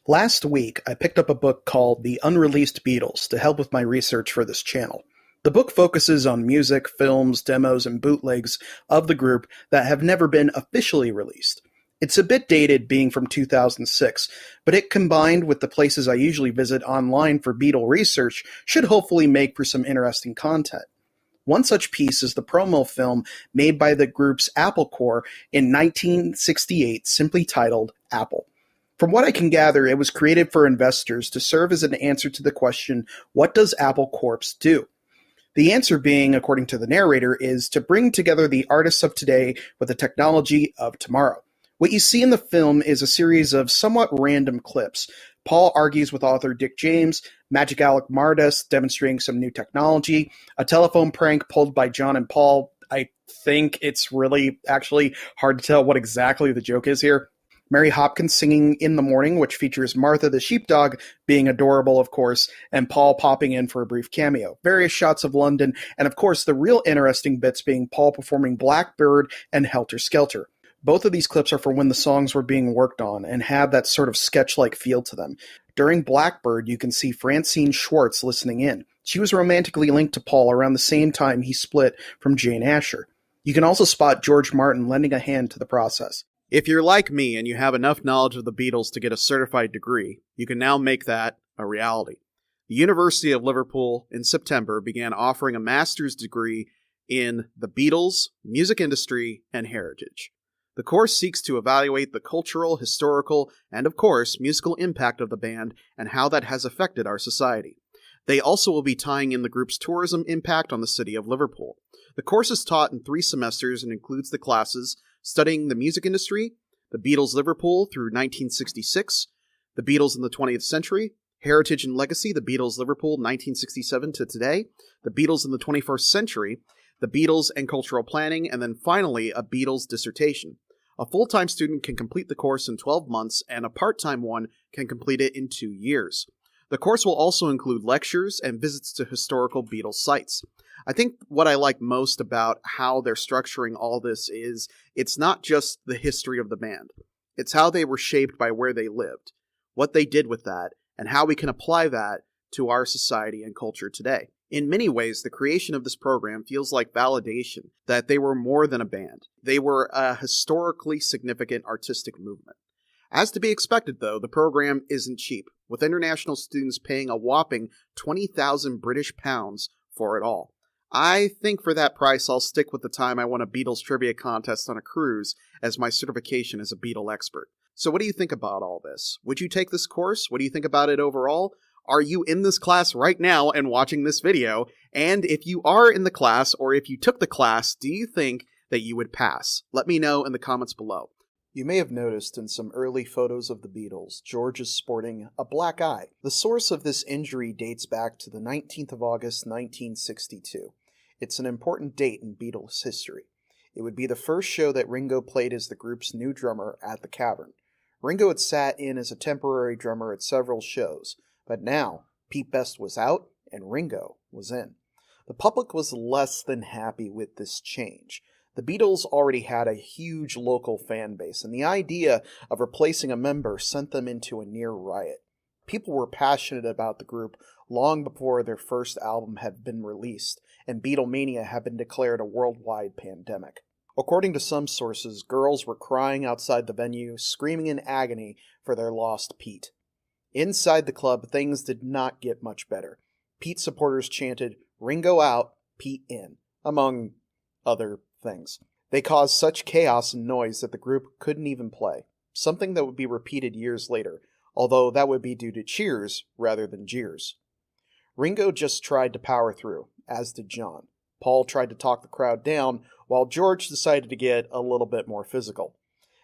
Last week, I picked up a book called The Unreleased Beatles to help with my research for this channel. The book focuses on music, films, demos, and bootlegs of the group that have never been officially released. It's a bit dated, being from 2006, but it, combined with the places I usually visit online for Beatle research, should hopefully make for some interesting content. One such piece is the promo film made by the group's Apple Corps in 1968, simply titled Apple. From what I can gather, it was created for investors to serve as an answer to the question, what does Apple Corps do? The answer being, according to the narrator, is to bring together the artists of today with the technology of tomorrow. What you see in the film is a series of somewhat random clips. Paul argues with author Dick James, Magic Alec Mardus demonstrating some new technology, a telephone prank pulled by John and Paul. I think it's really actually hard to tell what exactly the joke is here. Mary Hopkins singing In the Morning, which features Martha the sheepdog being adorable, of course, and Paul popping in for a brief cameo. Various shots of London, and of course the real interesting bits being Paul performing Blackbird and Helter Skelter. Both of these clips are from when the songs were being worked on and have that sort of sketch-like feel to them. During Blackbird, you can see Francine Schwartz listening in. She was romantically linked to Paul around the same time he split from Jane Asher. You can also spot George Martin lending a hand to the process. If you're like me and you have enough knowledge of the Beatles to get a certified degree, you can now make that a reality. The University of Liverpool in September began offering a master's degree in the Beatles, music industry, and heritage. The course seeks to evaluate the cultural, historical, and of course, musical impact of the band and how that has affected our society. They also will be tying in the group's tourism impact on the city of Liverpool. The course is taught in 3 semesters and includes the classes studying the music industry, the Beatles Liverpool through 1966, the Beatles in the 20th century, heritage and legacy, the Beatles Liverpool 1967 to today, the Beatles in the 21st century, the Beatles and cultural planning, and then finally a Beatles dissertation. A full-time student can complete the course in 12 months, and a part-time one can complete it in 2 years. The course will also include lectures and visits to historical Beatles sites. I think what I like most about how they're structuring all this is it's not just the history of the band. It's how they were shaped by where they lived, what they did with that, and how we can apply that to our society and culture today. In many ways, the creation of this program feels like validation that they were more than a band. They were a historically significant artistic movement. As to be expected, though, the program isn't cheap, with international students paying a whopping 20,000 British pounds for it all. I think for that price, I'll stick with the time I won a Beatles trivia contest on a cruise as my certification as a Beatle expert. So what do you think about all this? Would you take this course? What do you think about it overall? Are you in this class right now and watching this video? And if you are in the class, or if you took the class, do you think that you would pass? Let me know in the comments below. You may have noticed in some early photos of the Beatles, George is sporting a black eye. The source of this injury dates back to the 19th of August, 1962. It's an important date in Beatles history. It would be the first show that Ringo played as the group's new drummer at the Cavern. Ringo had sat in as a temporary drummer at several shows, but now Pete Best was out and Ringo was in. The public was less than happy with this change. The Beatles already had a huge local fan base, and the idea of replacing a member sent them into a near riot. People were passionate about the group long before their first album had been released, and Beatlemania had been declared a worldwide pandemic. According to some sources, girls were crying outside the venue, screaming in agony for their lost Pete. Inside the club, things did not get much better. Pete supporters chanted, "Ringo out, Pete in," among other things. They caused such chaos and noise that the group couldn't even play, something that would be repeated years later, although that would be due to cheers rather than jeers. Ringo just tried to power through, as did John. Paul tried to talk the crowd down, while George decided to get a little bit more physical.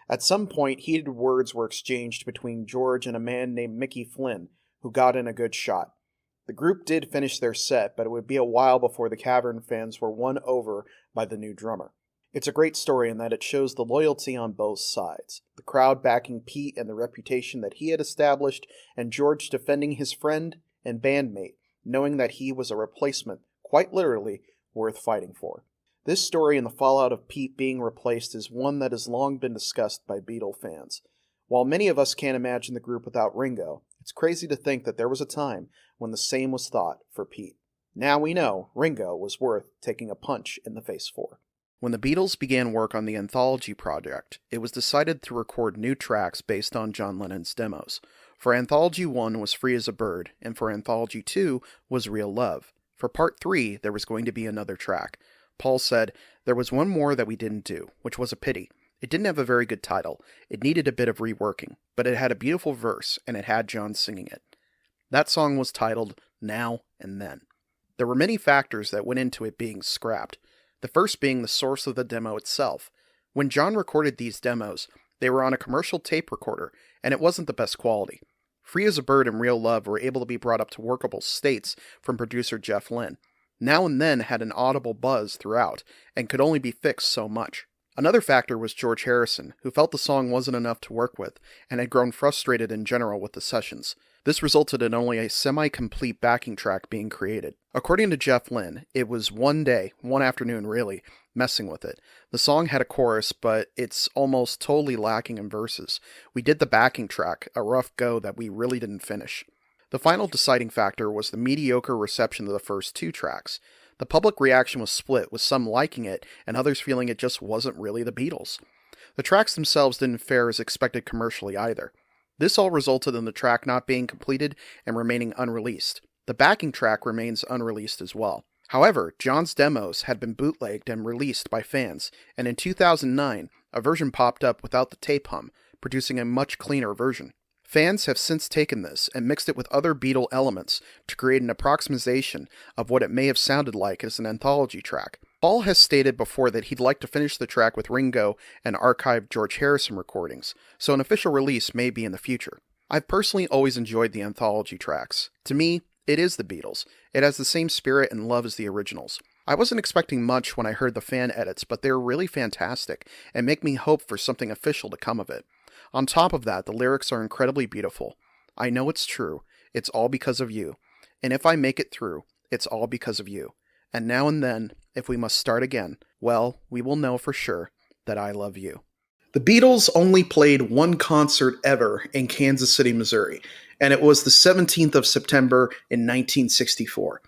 At some point, heated words were exchanged between George and a man named Mickey Flynn, who got in a good shot. The group did finish their set, but it would be a while before the Cavern fans were won over by the new drummer. It's a great story in that it shows the loyalty on both sides, the crowd backing Pete and the reputation that he had established, and George defending his friend and bandmate, knowing that he was a replacement, quite literally, worth fighting for. This story and the fallout of Pete being replaced is one that has long been discussed by Beatle fans. While many of us can't imagine the group without Ringo, it's crazy to think that there was a time when the same was thought for Pete. Now we know Ringo was worth taking a punch in the face for. When the Beatles began work on the Anthology project, it was decided to record new tracks based on John Lennon's demos. For Anthology 1 was Free as a Bird, and for Anthology 2 was Real Love. For Part 3, there was going to be another track. Paul said, "There was one more that we didn't do, which was a pity. It didn't have a very good title. It needed a bit of reworking, but it had a beautiful verse, and it had John singing it." That song was titled Now and Then. There were many factors that went into it being scrapped. The first being the source of the demo itself. When John recorded these demos, they were on a commercial tape recorder, and it wasn't the best quality. Free as a Bird and Real Love were able to be brought up to workable states from producer Jeff Lynne. Now and Then had an audible buzz throughout, and could only be fixed so much. Another factor was George Harrison, who felt the song wasn't enough to work with, and had grown frustrated in general with the sessions. This resulted in only a semi-complete backing track being created. According to Jeff Lynne, it was one afternoon really, messing with it. The song had a chorus, but it's almost totally lacking in verses. We did the backing track, a rough go that we really didn't finish. The final deciding factor was the mediocre reception of the first two tracks. The public reaction was split, with some liking it and others feeling it just wasn't really the Beatles. The tracks themselves didn't fare as expected commercially either. This all resulted in the track not being completed and remaining unreleased. The backing track remains unreleased as well. However, John's demos had been bootlegged and released by fans, and in 2009, a version popped up without the tape hum, producing a much cleaner version. Fans have since taken this and mixed it with other Beatle elements to create an approximation of what it may have sounded like as an anthology track. Paul has stated before that he'd like to finish the track with Ringo and archived George Harrison recordings, so an official release may be in the future. I've personally always enjoyed the anthology tracks. To me, it is the Beatles. It has the same spirit and love as the originals. I wasn't expecting much when I heard the fan edits, but they're really fantastic and make me hope for something official to come of it. On top of that, the lyrics are incredibly beautiful. I know it's true. It's all because of you. And if I make it through, it's all because of you. And now and then, if we must start again, well, we will know for sure that I love you. The Beatles only played one concert ever in Kansas City, Missouri, and it was the 17th of September in 1964.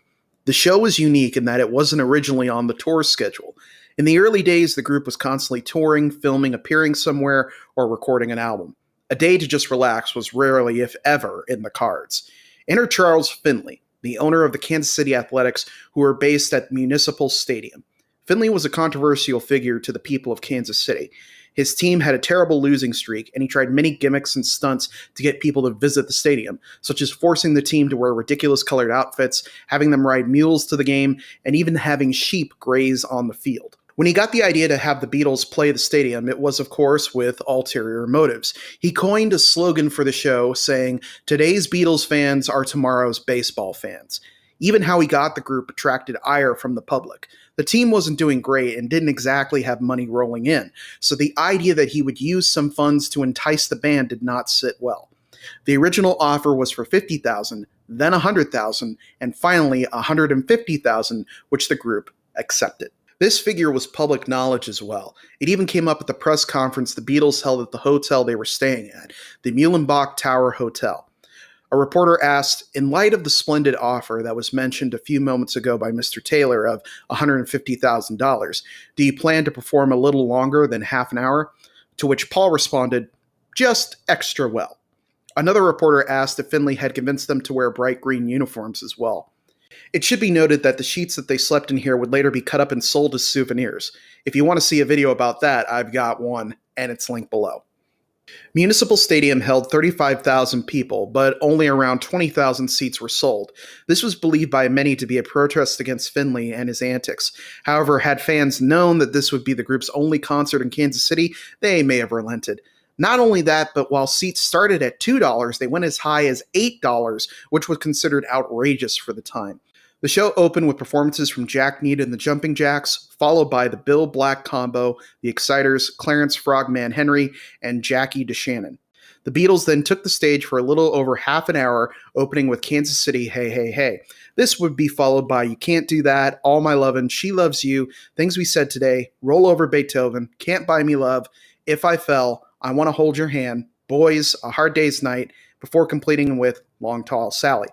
The show was unique in that it wasn't originally on the tour schedule. In the early days, the group was constantly touring, filming, appearing somewhere, or recording an album. A day to just relax was rarely, if ever, in the cards. Enter Charles Finley, the owner of the Kansas City Athletics, who were based at Municipal Stadium. Finley was a controversial figure to the people of Kansas City. His team had a terrible losing streak, and he tried many gimmicks and stunts to get people to visit the stadium, such as forcing the team to wear ridiculous colored outfits, having them ride mules to the game, and even having sheep graze on the field. When he got the idea to have the Beatles play the stadium, it was, of course, with ulterior motives. He coined a slogan for the show saying, "Today's Beatles fans are tomorrow's baseball fans." Even how he got the group attracted ire from the public. The team wasn't doing great and didn't exactly have money rolling in, so the idea that he would use some funds to entice the band did not sit well. The original offer was for $50,000, then $100,000, and finally $150,000, which the group accepted. This figure was public knowledge as well. It even came up at the press conference the Beatles held at the hotel they were staying at, the Muhlenbach Tower Hotel. A reporter asked, in light of the splendid offer that was mentioned a few moments ago by Mr. Taylor of $150,000, do you plan to perform a little longer than half an hour? To which Paul responded, just extra well. Another reporter asked if Finley had convinced them to wear bright green uniforms as well. It should be noted that the sheets that they slept in here would later be cut up and sold as souvenirs. If you want to see a video about that, I've got one, and it's linked below. Municipal Stadium held 35,000 people, but only around 20,000 seats were sold. This was believed by many to be a protest against Finley and his antics. However, had fans known that this would be the group's only concert in Kansas City, they may have relented. Not only that, but while seats started at $2, they went as high as $8, which was considered outrageous for the time. The show opened with performances from Jack Needham and the Jumping Jacks, followed by the Bill Black Combo, the Exciters, Clarence Frogman Henry, and Jackie DeShannon. The Beatles then took the stage for a little over half an hour, opening with Kansas City, Hey, Hey, Hey. This would be followed by You Can't Do That, All My Lovin', She Loves You, Things We Said Today, Roll Over Beethoven, Can't Buy Me Love, If I Fell, I Want to Hold Your Hand, Boys, A Hard Day's Night, before completing with Long Tall Sally.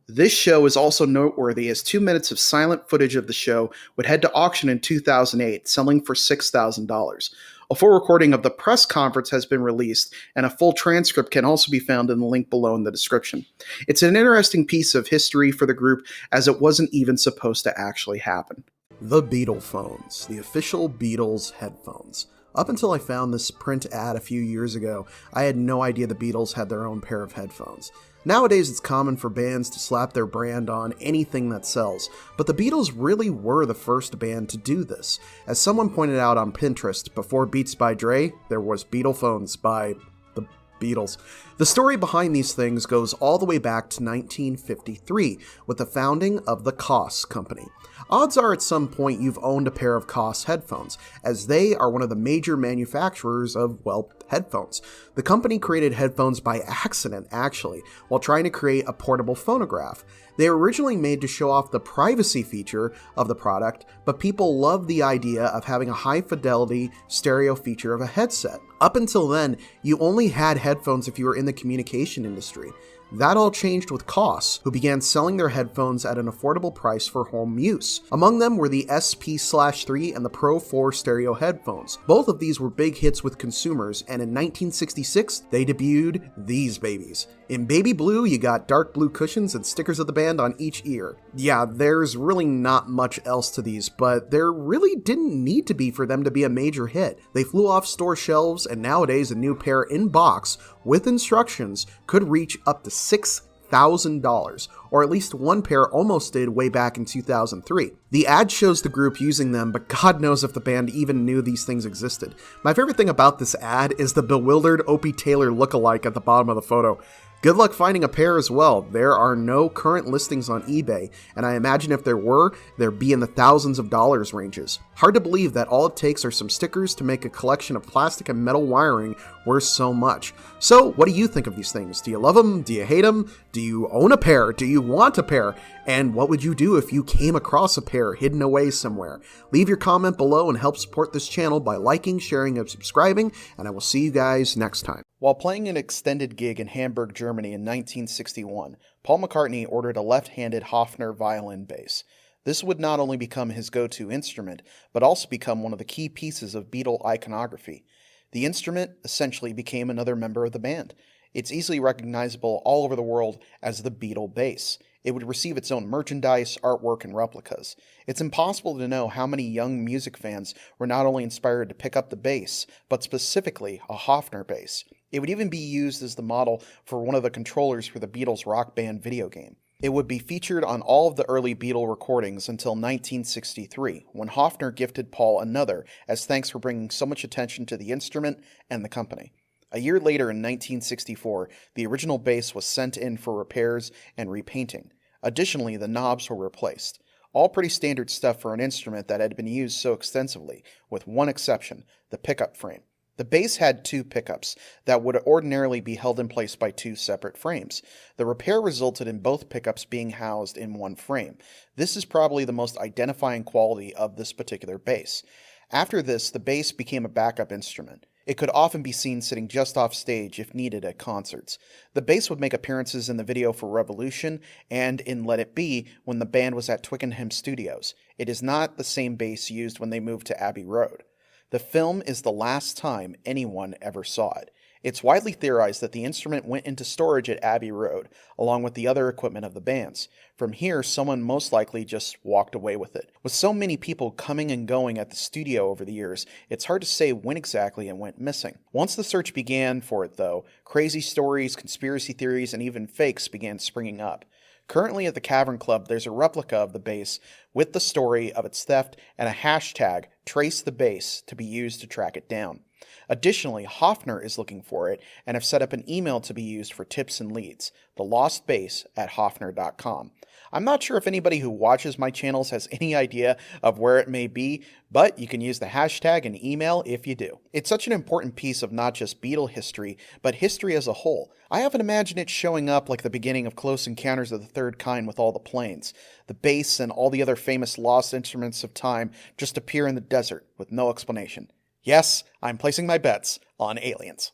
This show is also noteworthy as 2 minutes of silent footage of the show would head to auction in 2008, selling for $6,000. A full recording of the press conference has been released, and a full transcript can also be found in the link below in the description. It's an interesting piece of history for the group, as it wasn't even supposed to actually happen. The Beatle phones, the official Beatles headphones. Up until I found this print ad a few years ago, I had no idea the Beatles had their own pair of headphones. Nowadays, it's common for bands to slap their brand on anything that sells, but the Beatles really were the first band to do this. As someone pointed out on Pinterest, before Beats by Dre, there was Beatle phones by the Beatles. The story behind these things goes all the way back to 1953, with the founding of the Koss Company. Odds are at some point you've owned a pair of Koss headphones, as they are one of the major manufacturers of, well, headphones. The company created headphones by accident, actually, while trying to create a portable phonograph. They were originally made to show off the privacy feature of the product, but people loved the idea of having a high-fidelity stereo feature of a headset. Up until then, you only had headphones if you were in the communication industry. That all changed with Koss, who began selling their headphones at an affordable price for home use. Among them were the SP/3 and the Pro 4 stereo headphones. Both of these were big hits with consumers, and in 1966, they debuted these babies. In baby blue, you got dark blue cushions and stickers of the band on each ear. Yeah, there's really not much else to these, but there really didn't need to be for them to be a major hit. They flew off store shelves, and nowadays a new pair in box with instructions could reach up to $6,000, or at least one pair almost did way back in 2003. The ad shows the group using them, but God knows if the band even knew these things existed. My favorite thing about this ad is the bewildered Opie Taylor lookalike at the bottom of the photo. Good luck finding a pair as well. There are no current listings on eBay, and I imagine if there were, there'd be in the thousands of dollars ranges. Hard to believe that all it takes are some stickers to make a collection of plastic and metal wiring worth so much. So, what do you think of these things? Do you love them? Do you hate them? Do you own a pair? Do you want a pair? And what would you do if you came across a pair hidden away somewhere? Leave your comment below and help support this channel by liking, sharing, and subscribing, and I will see you guys next time. While playing an extended gig in Hamburg, Germany in 1961, Paul McCartney ordered a left-handed Hoffner Violin bass. This would not only become his go-to instrument, but also become one of the key pieces of Beatle iconography. The instrument essentially became another member of the band. It's easily recognizable all over the world as the Beatle bass. It would receive its own merchandise, artwork, and replicas. It's impossible to know how many young music fans were not only inspired to pick up the bass, but specifically a Hoffner bass. It would even be used as the model for one of the controllers for the Beatles Rock Band video game. It would be featured on all of the early Beatle recordings until 1963, when Hoffner gifted Paul another as thanks for bringing so much attention to the instrument and the company. A year later in 1964, the original bass was sent in for repairs and repainting. Additionally, the knobs were replaced. All pretty standard stuff for an instrument that had been used so extensively, with one exception, the pickup frame. The bass had two pickups that would ordinarily be held in place by two separate frames. The repair resulted in both pickups being housed in one frame. This is probably the most identifying quality of this particular bass. After this, the bass became a backup instrument. It could often be seen sitting just off stage if needed at concerts. The bass would make appearances in the video for Revolution and in Let It Be when the band was at Twickenham Studios. It is not the same bass used when they moved to Abbey Road. The film is the last time anyone ever saw it. It's widely theorized that the instrument went into storage at Abbey Road, along with the other equipment of the bands. From here, someone most likely just walked away with it. With so many people coming and going at the studio over the years, it's hard to say when exactly it went missing. Once the search began for it, though, crazy stories, conspiracy theories, and even fakes began springing up. Currently at the Cavern Club, there's a replica of the bass with the story of its theft and a hashtag, Trace the Bass, to be used to track it down. Additionally, Hoffner is looking for it and have set up an email to be used for tips and leads, thelostbass@hoffner.com. I'm not sure if anybody who watches my channels has any idea of where it may be, but you can use the hashtag and email if you do. It's such an important piece of not just Beatle history, but history as a whole. I often imagine it showing up like the beginning of Close Encounters of the Third Kind with all the planes. The bass and all the other famous lost instruments of time just appear in the desert with no explanation. Yes, I'm placing my bets on aliens.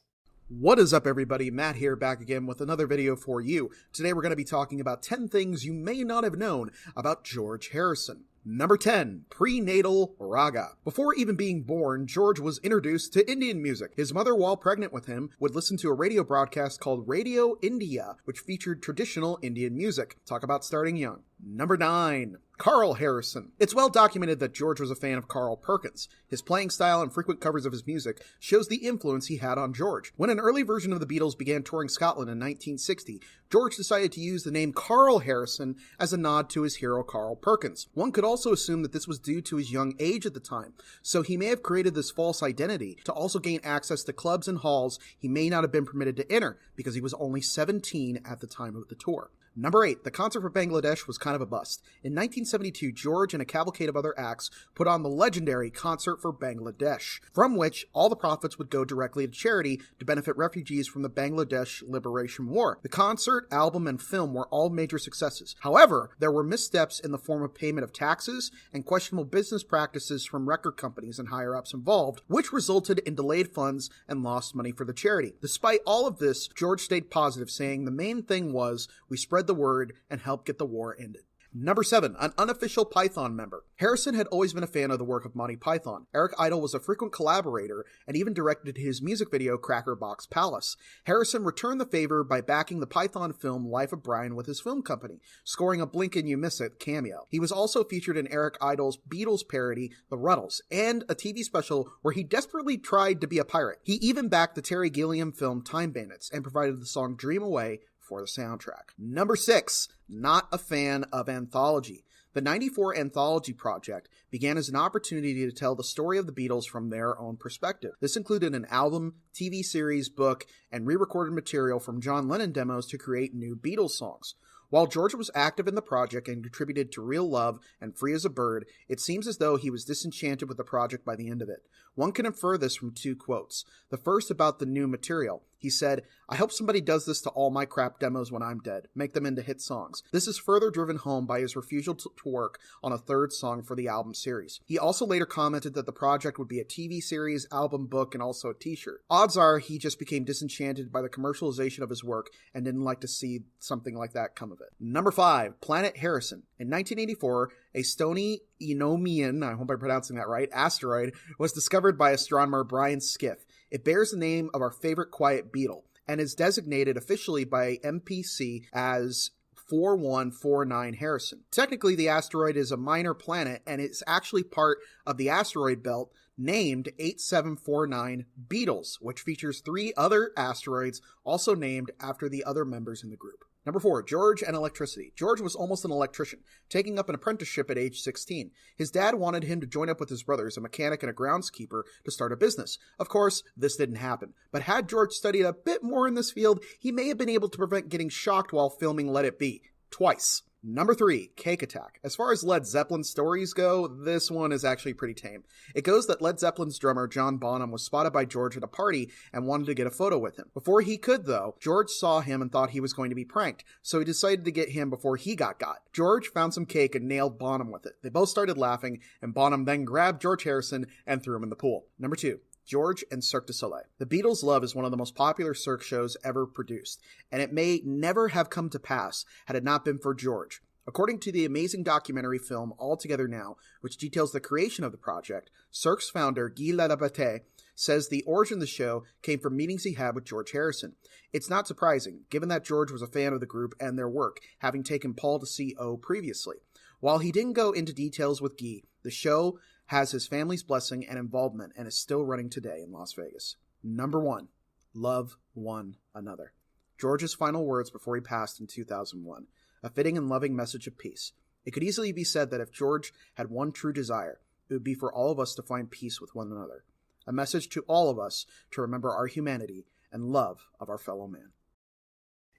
What is up, everybody? Matt here, back again with another video for you. Today we're going to be talking about 10 things you may not have known about George Harrison. Number 10, prenatal raga. Before even being born, George was introduced to Indian music. His mother, while pregnant with him, would listen to a radio broadcast called Radio India, which featured traditional Indian music. Talk about starting young. Number 9, Carl Harrison. It's well documented that George was a fan of Carl Perkins. His playing style and frequent covers of his music shows the influence he had on George. When an early version of the Beatles began touring Scotland in 1960, George decided to use the name Carl Harrison as a nod to his hero Carl Perkins. One could also assume that this was due to his young age at the time, so he may have created this false identity to also gain access to clubs and halls he may not have been permitted to enter because he was only 17 at the time of the tour. Number 8, the concert for Bangladesh was kind of a bust. In 1972, George and a cavalcade of other acts put on the legendary Concert for Bangladesh, from which all the profits would go directly to charity to benefit refugees from the Bangladesh Liberation War. The concert, album, and film were all major successes. However, there were missteps in the form of payment of taxes and questionable business practices from record companies and higher-ups involved, which resulted in delayed funds and lost money for the charity. Despite all of this, George stayed positive, saying the main thing was we spread the word and help get the war ended. Number 7, an unofficial Python member. Harrison had always been a fan of the work of Monty Python. Eric Idle was a frequent collaborator and even directed his music video Cracker Box Palace. Harrison returned the favor by backing the Python film Life of Brian with his film company, scoring a Blink and You Miss It cameo. He was also featured in Eric Idle's Beatles parody, The Ruddles, and a TV special where he desperately tried to be a pirate. He even backed the Terry Gilliam film Time Bandits and provided the song Dream Away for the soundtrack. Number 6, not a fan of anthology. The 94 Anthology Project began as an opportunity to tell the story of the Beatles from their own perspective. This included an album, TV series, book, and re-recorded material from John Lennon demos to create new Beatles songs. While George was active in the project and contributed to Real Love and Free as a Bird, it seems as though he was disenchanted with the project by the end of it. One can infer this from 2 quotes. The first about the new material. He said, "I hope somebody does this to all my crap demos when I'm dead. Make them into hit songs." This is further driven home by his refusal to work on a third song for the album series. He also later commented that the project would be a TV series, album, book, and also a t-shirt. Odds are he just became disenchanted by the commercialization of his work and didn't like to see something like that come of it. Number 5, Planet Harrison. In 1984, a stony Eunomian, I hope I'm pronouncing that right, asteroid was discovered by astronomer Brian Skiff. It bears the name of our favorite quiet Beatle and is designated officially by MPC as 4149 Harrison. Technically, the asteroid is a minor planet and it's actually part of the asteroid belt named 8749 Beatles, which features 3 other asteroids also named after the other members in the group. Number 4, George and electricity. George was almost an electrician, taking up an apprenticeship at age 16. His dad wanted him to join up with his brothers, a mechanic and a groundskeeper, to start a business. Of course, this didn't happen. But had George studied a bit more in this field, he may have been able to prevent getting shocked while filming Let It Be. Twice. Number 3, Cake Attack. As far as Led Zeppelin stories go, this one is actually pretty tame. It goes that Led Zeppelin's drummer John Bonham was spotted by George at a party and wanted to get a photo with him. Before he could, though, George saw him and thought he was going to be pranked, so he decided to get him before he got. George found some cake and nailed Bonham with it. They both started laughing, and Bonham then grabbed George Harrison and threw him in the pool. Number 2, George and Cirque du Soleil. The Beatles' Love is one of the most popular Cirque shows ever produced, and it may never have come to pass had it not been for George. According to the amazing documentary film All Together Now, which details the creation of the project, Cirque's founder, Guy Lalabate, says the origin of the show came from meetings he had with George Harrison. It's not surprising, given that George was a fan of the group and their work, having taken Paul to see O previously. While he didn't go into details with Guy, the show has his family's blessing and involvement and is still running today in Las Vegas. Number 1, Love One Another. George's final words before he passed in 2001. A fitting and loving message of peace. It could easily be said that if George had one true desire, it would be for all of us to find peace with one another. A message to all of us to remember our humanity and love of our fellow man.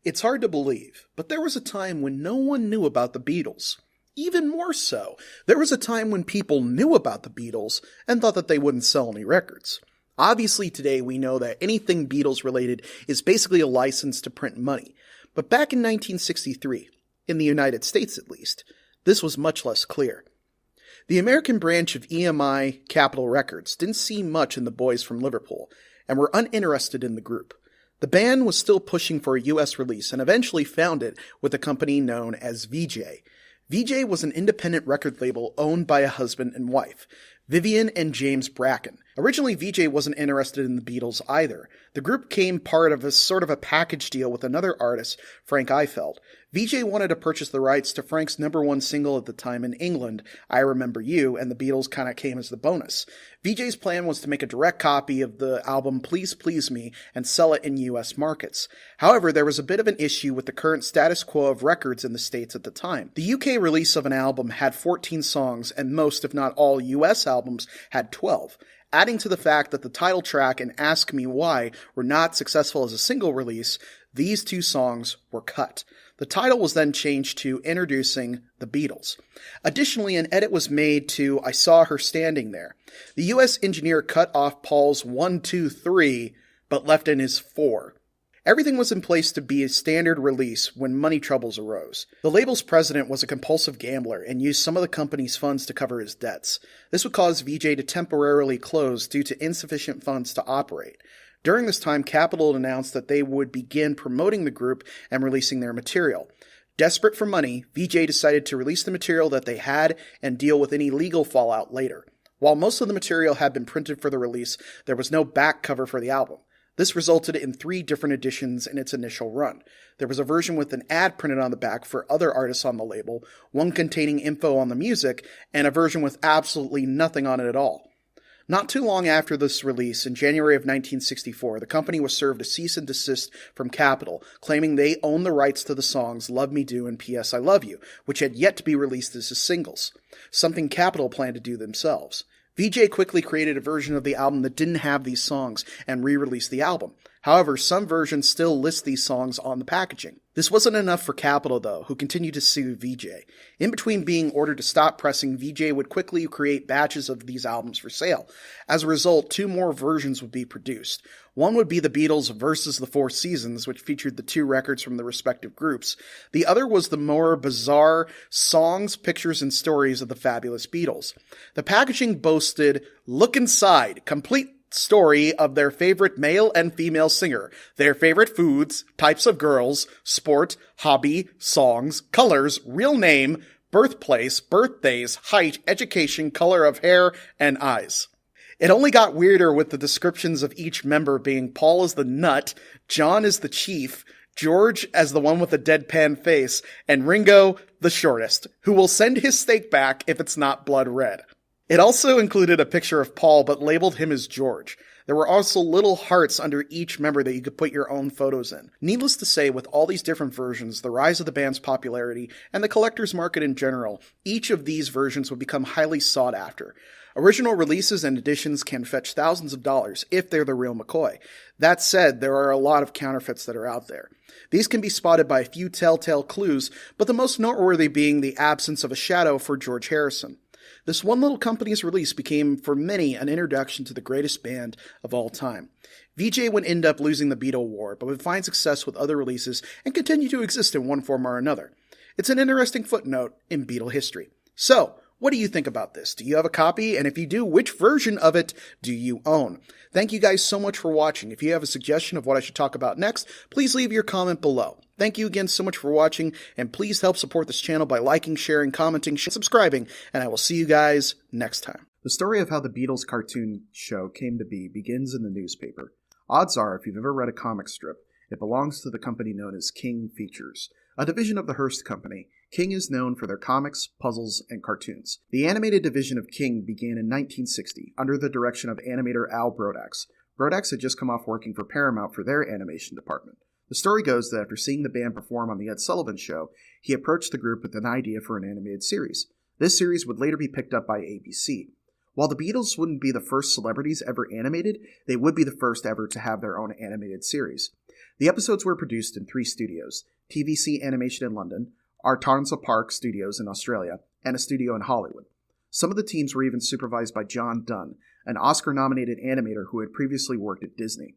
It's hard to believe, but there was a time when no one knew about the Beatles. Even more so, there was a time when people knew about the Beatles and thought that they wouldn't sell any records. Obviously today we know that anything Beatles related is basically a license to print money, but back in 1963, in the United States at least, this was much less clear. The American branch of EMI Capitol Records didn't see much in the boys from Liverpool, and were uninterested in the group. The band was still pushing for a US release and eventually found it with a company known as VJ. VJ was an independent record label owned by a husband and wife, Vivian and James Bracken. Originally, VJ wasn't interested in the Beatles either. The group came part of a sort of a package deal with another artist, Frank Eifeld. VJ wanted to purchase the rights to Frank's #1 single at the time in England, I Remember You, and the Beatles kind of came as the bonus. VJ's plan was to make a direct copy of the album Please Please Me and sell it in US markets. However, there was a bit of an issue with the current status quo of records in the States at the time. The UK release of an album had 14 songs, and most, if not all, US albums had 12. Adding to the fact that the title track and Ask Me Why were not successful as a single release, these two songs were cut. The title was then changed to Introducing the Beatles. Additionally, an edit was made to I Saw Her Standing There. The US engineer cut off Paul's 1, 2, 3, but left in his 4. Everything was in place to be a standard release when money troubles arose. The label's president was a compulsive gambler and used some of the company's funds to cover his debts. This would cause VJ to temporarily close due to insufficient funds to operate. During this time, Capitol announced that they would begin promoting the group and releasing their material. Desperate for money, VJ decided to release the material that they had and deal with any legal fallout later. While most of the material had been printed for the release, there was no back cover for the album. This resulted in 3 different editions in its initial run. There was a version with an ad printed on the back for other artists on the label, one containing info on the music, and a version with absolutely nothing on it at all. Not too long after this release, in January of 1964, the company was served a cease and desist from Capitol, claiming they owned the rights to the songs Love Me Do and P.S. I Love You, which had yet to be released as singles, something Capitol planned to do themselves. VJ quickly created a version of the album that didn't have these songs and re-released the album. However, some versions still list these songs on the packaging. This wasn't enough for Capitol, though, who continued to sue VJ. In between being ordered to stop pressing, VJ would quickly create batches of these albums for sale. As a result, 2 more versions would be produced. One would be the Beatles versus the Four Seasons, which featured the 2 records from the respective groups. The other was the more bizarre Songs, Pictures, and Stories of the Fabulous Beatles. The packaging boasted, "Look Inside, complete story of their favorite male and female singer, their favorite foods, types of girls, sport, hobby, songs, colors, real name, birthplace, birthdays, height, education, color of hair, and eyes." It only got weirder with the descriptions of each member being Paul as the nut, John as the chief, George as the one with the deadpan face, and Ringo, the shortest, who will send his steak back if it's not blood red. It also included a picture of Paul, but labeled him as George. There were also little hearts under each member that you could put your own photos in. Needless to say, with all these different versions, the rise of the band's popularity, and the collector's market in general, each of these versions would become highly sought after. Original releases and editions can fetch thousands of dollars if they're the real McCoy. That said, there are a lot of counterfeits that are out there. These can be spotted by a few telltale clues, but the most noteworthy being the absence of a shadow for George Harrison. This one little company's release became, for many, an introduction to the greatest band of all time. VJ would end up losing the Beatle war, but would find success with other releases and continue to exist in one form or another. It's an interesting footnote in Beatle history. So, what do you think about this? Do you have a copy? And if you do, which version of it do you own? Thank you guys so much for watching. If you have a suggestion of what I should talk about next, please leave your comment below. Thank you again so much for watching, and please help support this channel by liking, sharing, commenting, and subscribing, and I will see you guys next time. The story of how the Beatles cartoon show came to be begins in the newspaper. Odds are, if you've ever read a comic strip, it belongs to the company known as King Features, a division of the Hearst Company. King is known for their comics, puzzles, and cartoons. The animated division of King began in 1960 under the direction of animator Al Brodax. Brodax had just come off working for Paramount for their animation department. The story goes that after seeing the band perform on The Ed Sullivan Show, he approached the group with an idea for an animated series. This series would later be picked up by ABC. While the Beatles wouldn't be the first celebrities ever animated, they would be the first ever to have their own animated series. The episodes were produced in 3 studios: TVC Animation in London, Artanza Park Studios in Australia, and a studio in Hollywood. Some of the teams were even supervised by John Dunn, an Oscar-nominated animator who had previously worked at Disney.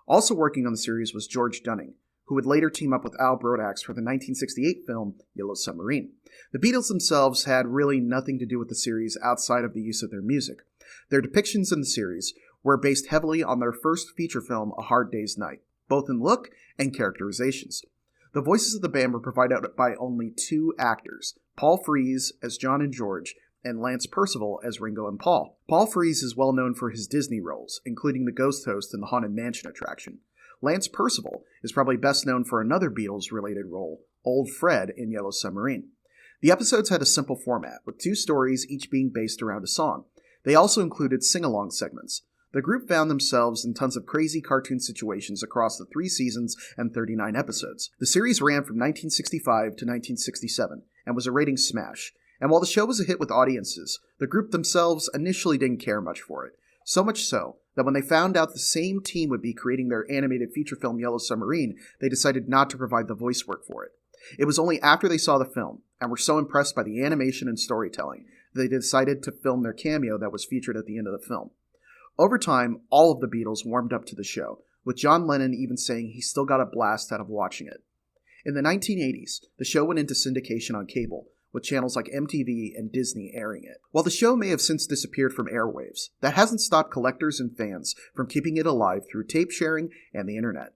Also working on the series was George Dunning, who would later team up with Al Brodax for the 1968 film Yellow Submarine. The Beatles themselves had really nothing to do with the series outside of the use of their music. Their depictions in the series were based heavily on their first feature film, A Hard Day's Night. both in look and characterizations. The voices of the band were provided by only 2 actors, Paul Frees as John and George, and Lance Percival as Ringo and Paul. Paul Frees is well known for his Disney roles, including the ghost host in the Haunted Mansion attraction. Lance Percival is probably best known for another Beatles-related role, Old Fred in Yellow Submarine. The episodes had a simple format, with 2 stories each being based around a song. They also included sing-along segments. The group found themselves in tons of crazy cartoon situations across the 3 seasons and 39 episodes. The series ran from 1965 to 1967 and was a ratings smash. And while the show was a hit with audiences, the group themselves initially didn't care much for it. So much so that when they found out the same team would be creating their animated feature film Yellow Submarine, they decided not to provide the voice work for it. It was only after they saw the film, and were so impressed by the animation and storytelling, that they decided to film their cameo that was featured at the end of the film. Over time, all of the Beatles warmed up to the show, with John Lennon even saying he still got a blast out of watching it. In the 1980s, the show went into syndication on cable, with channels like MTV and Disney airing it. While the show may have since disappeared from airwaves, that hasn't stopped collectors and fans from keeping it alive through tape sharing and the internet.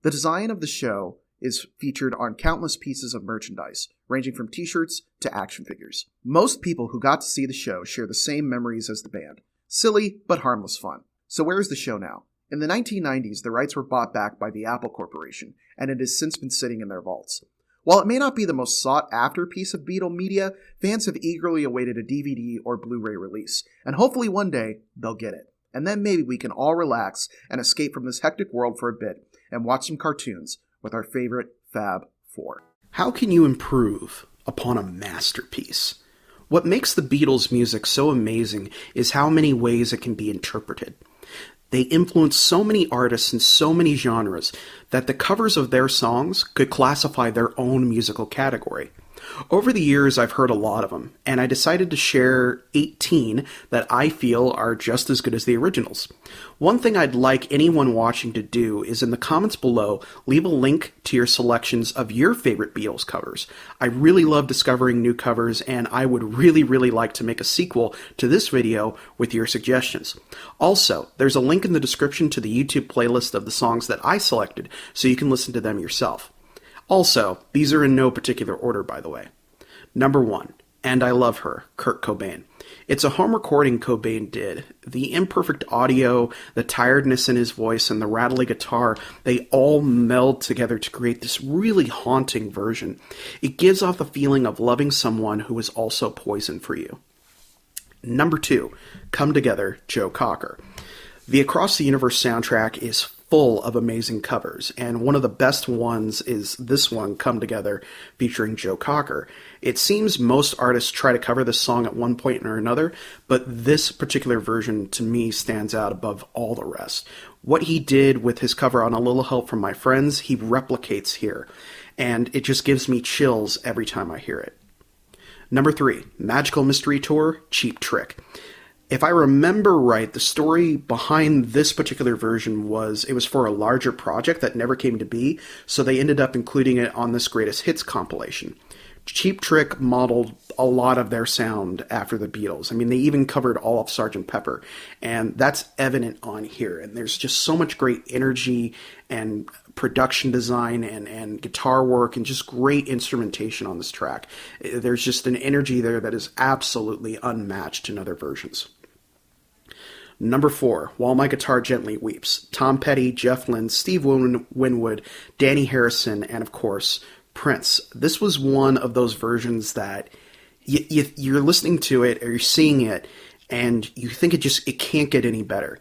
The design of the show is featured on countless pieces of merchandise, ranging from t-shirts to action figures. Most people who got to see the show share the same memories as the band. Silly, but harmless fun. So where is the show now? In the 1990s, the rights were bought back by the Apple Corporation, and it has since been sitting in their vaults. While it may not be the most sought-after piece of Beatle media, fans have eagerly awaited a DVD or Blu-ray release, and hopefully one day they'll get it. And then maybe we can all relax and escape from this hectic world for a bit and watch some cartoons with our favorite Fab Four. How can you improve upon a masterpiece? What makes the Beatles' music so amazing is how many ways it can be interpreted. They influence so many artists in so many genres that the covers of their songs could classify their own musical category. Over the years, I've heard a lot of them, and I decided to share 18 that I feel are just as good as the originals. One thing I'd like anyone watching to do is in the comments below, leave a link to your selections of your favorite Beatles covers. I really love discovering new covers, and I would really like to make a sequel to this video with your suggestions. Also, there's a link in the description to the YouTube playlist of the songs that I selected, so you can listen to them yourself. Also, these are in no particular order, by the way. Number 1, And I Love Her, Kurt Cobain. It's a home recording Cobain did. The imperfect audio, the tiredness in his voice, and the rattly guitar, they all meld together to create this really haunting version. It gives off the feeling of loving someone who is also poison for you. Number 2, Come Together, Joe Cocker. The Across the Universe soundtrack is full of amazing covers, and one of the best ones is this one, Come Together, featuring Joe Cocker. It seems most artists try to cover this song at one point or another, but this particular version, to me, stands out above all the rest. What he did with his cover on A Little Help from My Friends, he replicates here, and it just gives me chills every time I hear it. Number 3, Magical Mystery Tour, Cheap Trick. If I remember right, the story behind this particular version was it was for a larger project that never came to be, so they ended up including it on this Greatest Hits compilation. Cheap Trick modeled a lot of their sound after the Beatles. I mean, they even covered all of Sgt. Pepper, and that's evident on here. And there's just so much great energy and production design and guitar work and just great instrumentation on this track. There's just an energy there that is absolutely unmatched in other versions. Number 4, While My Guitar Gently Weeps. Tom Petty, Jeff Lynne, Steve Winwood, Danny Harrison, and of course, Prince. This was one of those versions that you're listening to it or you're seeing it and you think it can't get any better.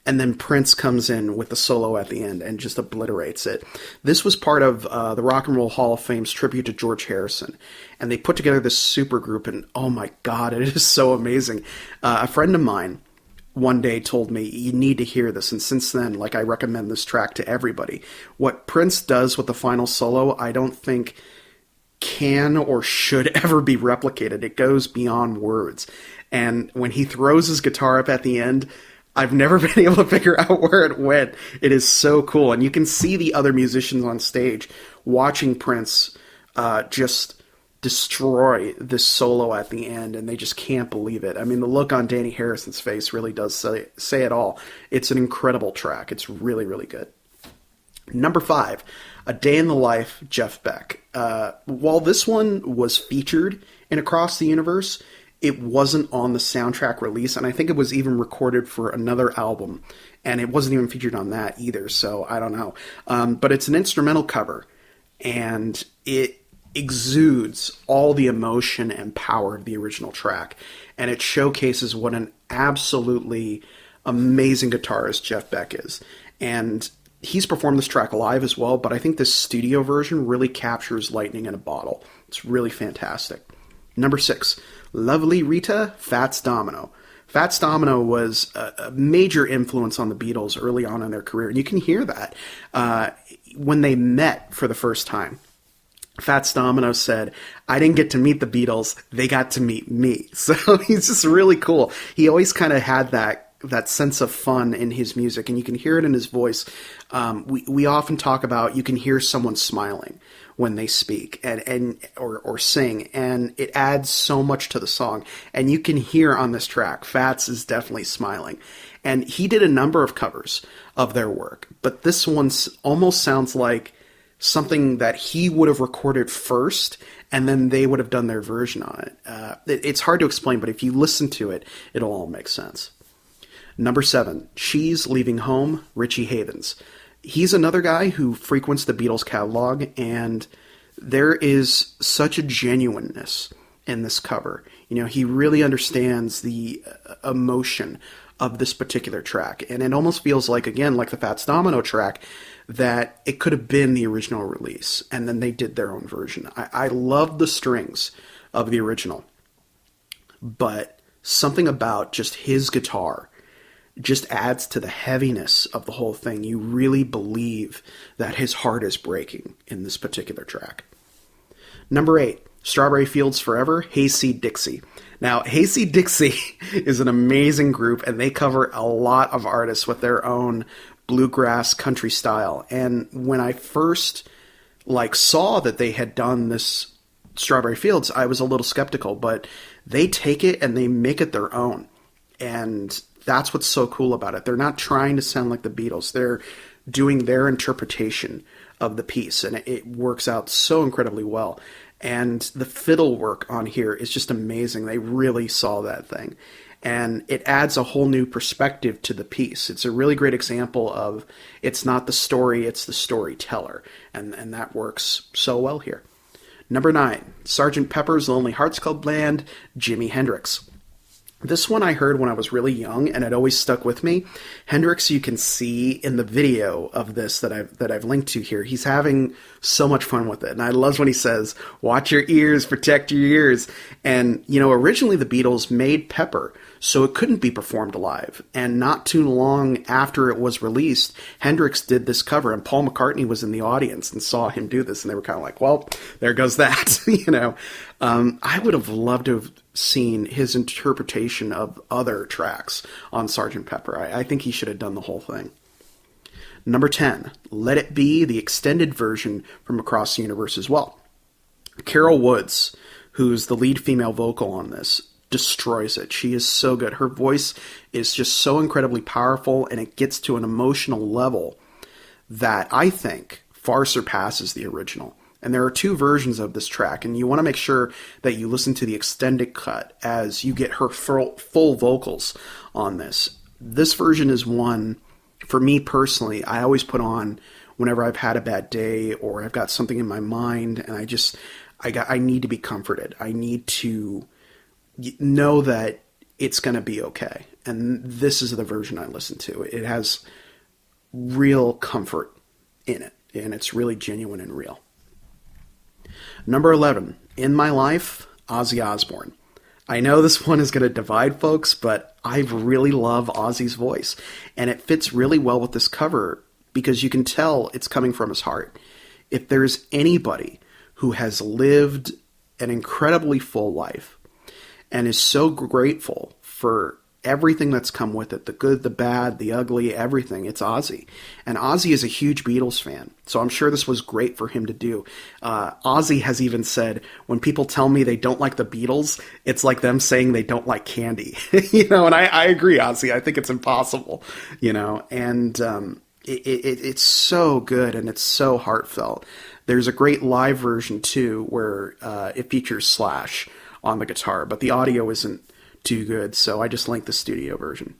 And then Prince comes in with the solo at the end and just obliterates it. This was part of the Rock and Roll Hall of Fame's tribute to George Harrison. And they put together this super group, and oh my God, it is so amazing. A friend of mine one day told me, you need to hear this. And since then, I recommend this track to everybody. What Prince does with the final solo, I don't think can or should ever be replicated. It goes beyond words. And when he throws his guitar up at the end, I've never been able to figure out where it went. It is so cool. And you can see the other musicians on stage watching Prince just destroy this solo at the end, and they just can't believe it. I mean, the look on Danny Harrison's face really does say it all. It's an incredible track. It's really good. Number 5, A Day in the Life, Jeff Beck. While this one was featured in Across the Universe, it wasn't on the soundtrack release, and I think it was even recorded for another album, and it wasn't even featured on that either, so I don't know. But it's an instrumental cover, and it exudes all the emotion and power of the original track, and it showcases what an absolutely amazing guitarist Jeff Beck is. And he's performed this track live as well, but I think this studio version really captures lightning in a bottle. It's really fantastic. Number 6, Lovely Rita, Fats Domino. Fats Domino was a major influence on the Beatles early on in their career, and you can hear that when they met for the first time. Fats Domino said, "I didn't get to meet the Beatles, they got to meet me." So he's just really cool. He always kind of had that sense of fun in his music, and you can hear it in his voice. We often talk about, you can hear someone smiling when they speak or sing, and it adds so much to the song. And you can hear on this track, Fats is definitely smiling. And he did a number of covers of their work, but this one almost sounds like something that he would have recorded first, and then they would have done their version on it. It's hard to explain, but if you listen to it, it'll all make sense. Number 7, She's Leaving Home, Richie Havens. He's another guy who frequents the Beatles catalog, and there is such a genuineness in this cover. You know, he really understands the emotion of this particular track, and it almost feels like, again, like the Fats Domino track, that it could have been the original release, and then they did their own version. I love the strings of the original, but something about just his guitar just adds to the heaviness of the whole thing. You really believe that his heart is breaking in this particular track. Number 8, Strawberry Fields Forever, Hasty Dixie. Now, Hasty Dixie is an amazing group, and they cover a lot of artists with their own bluegrass country style. And when I first saw that they had done this Strawberry Fields, I was a little skeptical, but they take it and they make it their own. And that's what's so cool about it. They're not trying to sound like the Beatles. They're doing their interpretation of the piece, and it works out so incredibly well. And the fiddle work on here is just amazing. They really saw that thing. And it adds a whole new perspective to the piece. It's a really great example of, it's not the story, it's the storyteller. And that works so well here. Number 9, Sgt. Pepper's Lonely Hearts Club Band, Jimi Hendrix. This one I heard when I was really young, and it always stuck with me. Hendrix, you can see in the video of this that I've linked to here, he's having so much fun with it. And I love when he says, "Watch your ears, protect your ears." And, you know, originally the Beatles made Pepper so it couldn't be performed live. And not too long after it was released, Hendrix did this cover, and Paul McCartney was in the audience and saw him do this, and they were kind of like, well, there goes that, you know. I would have loved to have seen his interpretation of other tracks on Sgt. Pepper. I think he should have done the whole thing. Number 10, Let It Be, the extended version from Across the Universe as well. Carol Woods, who's the lead female vocal on this, destroys it. She is so good. Her voice is just so incredibly powerful, and it gets to an emotional level that I think far surpasses the original. And there are 2 versions of this track, and you want to make sure that you listen to the extended cut as you get her full vocals on this. This version is one, for me personally, I always put on whenever I've had a bad day or I've got something in my mind, and I need to be comforted. I need to know that it's going to be okay. And this is the version I listen to. It has real comfort in it, and it's really genuine and real. Number 11, In My Life, Ozzy Osbourne. I know this one is going to divide folks, but I really love Ozzy's voice. And it fits really well with this cover because you can tell it's coming from his heart. If there's anybody who has lived an incredibly full life and is so grateful for everything that's come with it, the good, the bad, the ugly, everything, it's Ozzy. And Ozzy is a huge Beatles fan, so I'm sure this was great for him to do. Ozzy has even said, when people tell me they don't like the Beatles, it's like them saying they don't like candy. You know, and I agree, Ozzy. I think it's impossible, you know. And it's so good and it's so heartfelt. There's a great live version too where it features Slash on the guitar, but the audio isn't too good, so I just linked the studio version.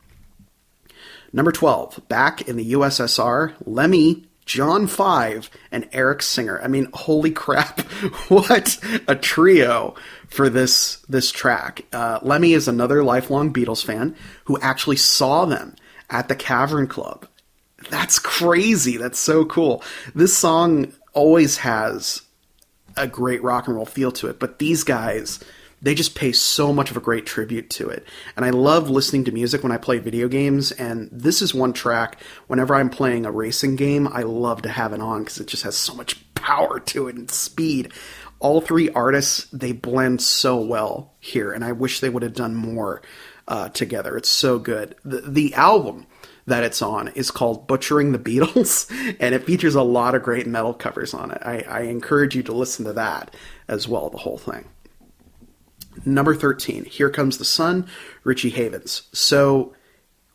Number 12, back in the USSR, Lemmy, John 5, and Eric Singer. I mean, holy crap, what a trio for this track. Lemmy is another lifelong Beatles fan who actually saw them at the Cavern Club. That's crazy. That's so cool. This song always has a great rock and roll feel to it, but these guys, they just pay so much of a great tribute to it. And I love listening to music when I play video games, and this is one track, whenever I'm playing a racing game, I love to have it on because it just has so much power to it and speed. All three artists, they blend so well here, and I wish they would have done more together. It's so good. The album that it's on is called Butchering the Beatles, and it features a lot of great metal covers on it. I encourage you to listen to that as well, the whole thing. Number 13, Here Comes the Sun, Richie Havens. So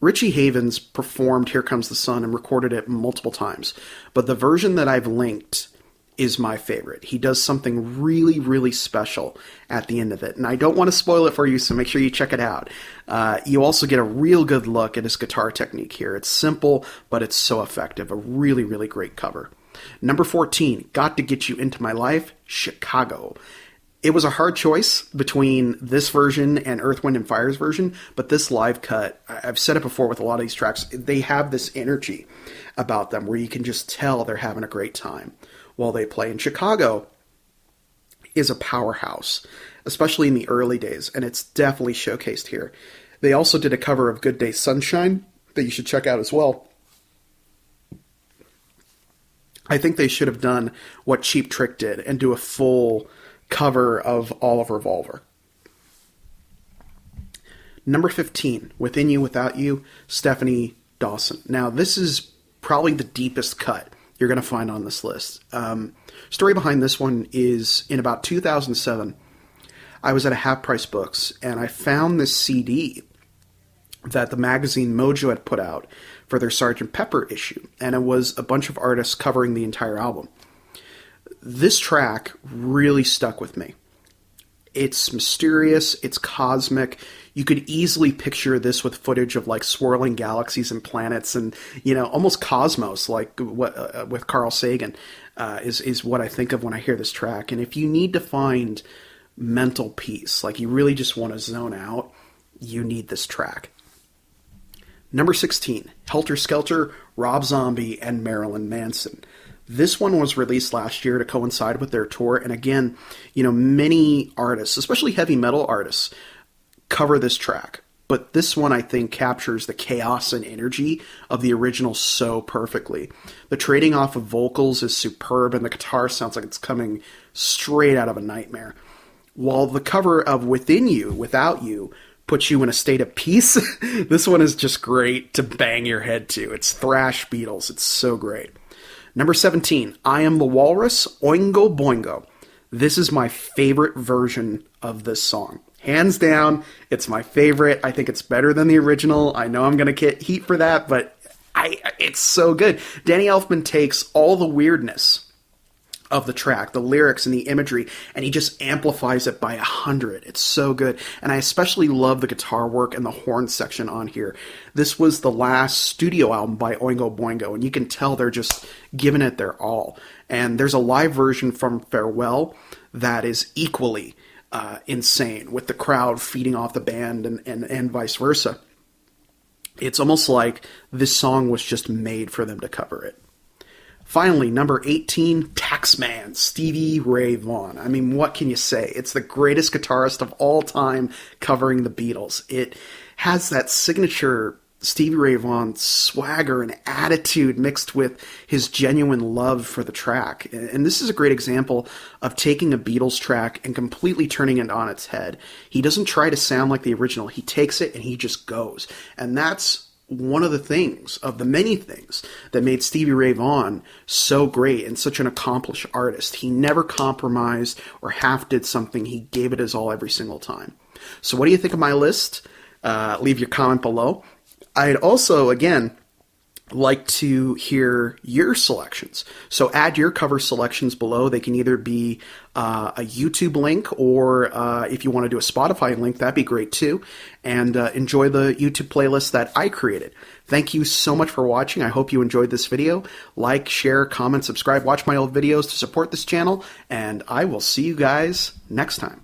Richie Havens performed Here Comes the Sun and recorded it multiple times, but the version that I've linked is my favorite. He does something really, really special at the end of it, and I don't want to spoil it for you, so make sure you check it out. You also get a real good look at his guitar technique here. It's simple, but it's so effective. A really, really great cover. Number 14, Got to Get You Into My Life, Chicago. It was a hard choice between this version and Earth, Wind & Fire's version, but this live cut, I've said it before with a lot of these tracks, they have this energy about them where you can just tell they're having a great time while they play. And Chicago is a powerhouse, especially in the early days, and it's definitely showcased here. They also did a cover of Good Day Sunshine that you should check out as well. I think they should have done what Cheap Trick did and do a full cover of All of Revolver. Number 15, Within You, Without You, Stephanie Dawson. Now, this is probably the deepest cut you're going to find on this list. Story behind this one is in about 2007, I was at a Half Price Books, and I found this CD that the magazine Mojo had put out for their Sgt. Pepper issue, and it was a bunch of artists covering the entire album. This track really stuck with me. It's mysterious, it's cosmic. You could easily picture this with footage of like swirling galaxies and planets and, you know, almost cosmos, like what with Carl Sagan is what I think of when I hear this track. And if you need to find mental peace, like you really just want to zone out, you need this track. Number 16, Helter Skelter, Rob Zombie, and Marilyn Manson. This one was released last year to coincide with their tour, and again, you know, many artists, especially heavy metal artists, cover this track. But this one, I think, captures the chaos and energy of the original so perfectly. The trading off of vocals is superb, and the guitar sounds like it's coming straight out of a nightmare. While the cover of Within You, Without You, puts you in a state of peace, this one is just great to bang your head to. It's thrash Beatles. It's so great. Number 17, I Am the Walrus, Oingo Boingo. This is my favorite version of this song. Hands down, it's my favorite. I think it's better than the original. I know I'm going to get heat for that, but it's so good. Danny Elfman takes all the weirdness of the track, the lyrics and the imagery, and he just amplifies it by 100. It's so good. And I especially love the guitar work and the horn section on here. This was the last studio album by Oingo Boingo, and you can tell they're just giving it their all. And there's a live version from Farewell that is equally insane, with the crowd feeding off the band and vice versa. It's almost like this song was just made for them to cover it. Finally, number 18, Taxman, Stevie Ray Won. I mean, what can you say? It's the greatest guitarist of all time covering the Beatles. It has that signature Stevie Ray Vaughan swagger and attitude mixed with his genuine love for the track. And this is a great example of taking a Beatles track and completely turning it on its head. He doesn't try to sound like the original. He takes it and he just goes. And that's one of the things, of the many things, that made Stevie Ray Vaughan so great and such an accomplished artist. He never compromised or half did something. He gave it his all every single time. So what do you think of my list? Leave your comment below. I'd also, again, like to hear your selections. So add your cover selections below. They can either be a YouTube link, or if you want to do a Spotify link, that'd be great too. And enjoy the YouTube playlist that I created. Thank you so much for watching. I hope you enjoyed this video. Like, share, comment, subscribe, watch my old videos to support this channel, and I will see you guys next time.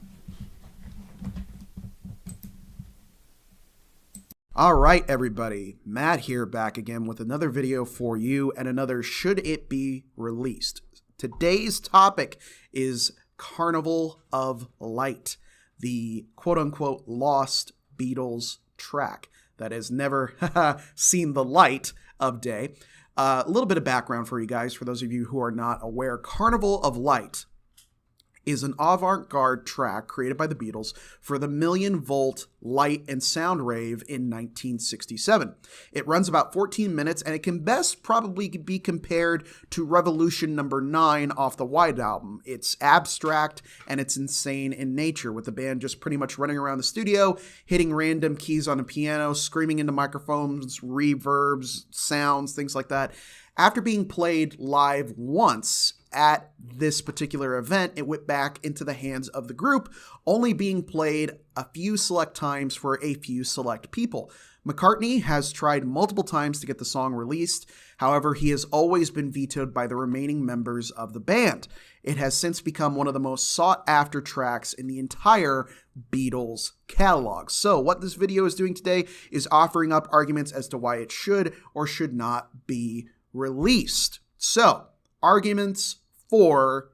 All right, everybody. Matt here, back again with another video for you, and another Should It Be Released? Today's topic is Carnival of Light, the quote-unquote lost Beatles track that has never seen the light of day. A little bit of background for you guys, for those of you who are not aware. Carnival of Light is an avant-garde track created by the Beatles for the million-volt light and sound rave in 1967. It runs about 14 minutes, and it can best probably be compared to Revolution number 9 off the White Album. It's abstract, and it's insane in nature, with the band just pretty much running around the studio, hitting random keys on a piano, screaming into microphones, reverbs, sounds, things like that. After being played live once at this particular event, it went back into the hands of the group, only being played a few select times for a few select people. McCartney has tried multiple times to get the song released. However, he has always been vetoed by the remaining members of the band. It has since become one of the most sought-after tracks in the entire Beatles catalog. So what this video is doing today is offering up arguments as to why it should or should not be released. So, arguments for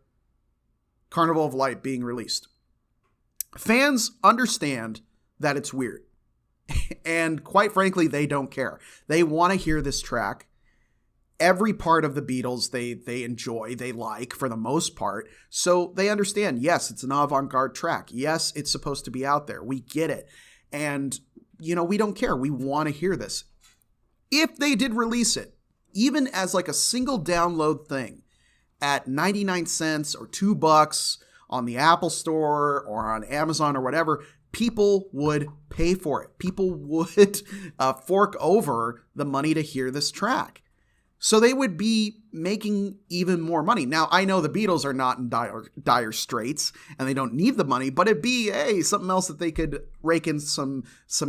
Carnival of Light being released. Fans understand that it's weird. And quite frankly, they don't care. They want to hear this track. Every part of the Beatles they enjoy, they like for the most part. So they understand, yes, it's an avant-garde track. Yes, it's supposed to be out there. We get it. And, we don't care. We want to hear this. If they did release it, even as like a single download thing at 99 cents or $2 on the Apple Store or on Amazon or whatever, people would pay for it. People would fork over the money to hear this track. So they would be making even more money. Now, I know the Beatles are not in dire straits and they don't need the money, but it'd be, something else that they could rake in some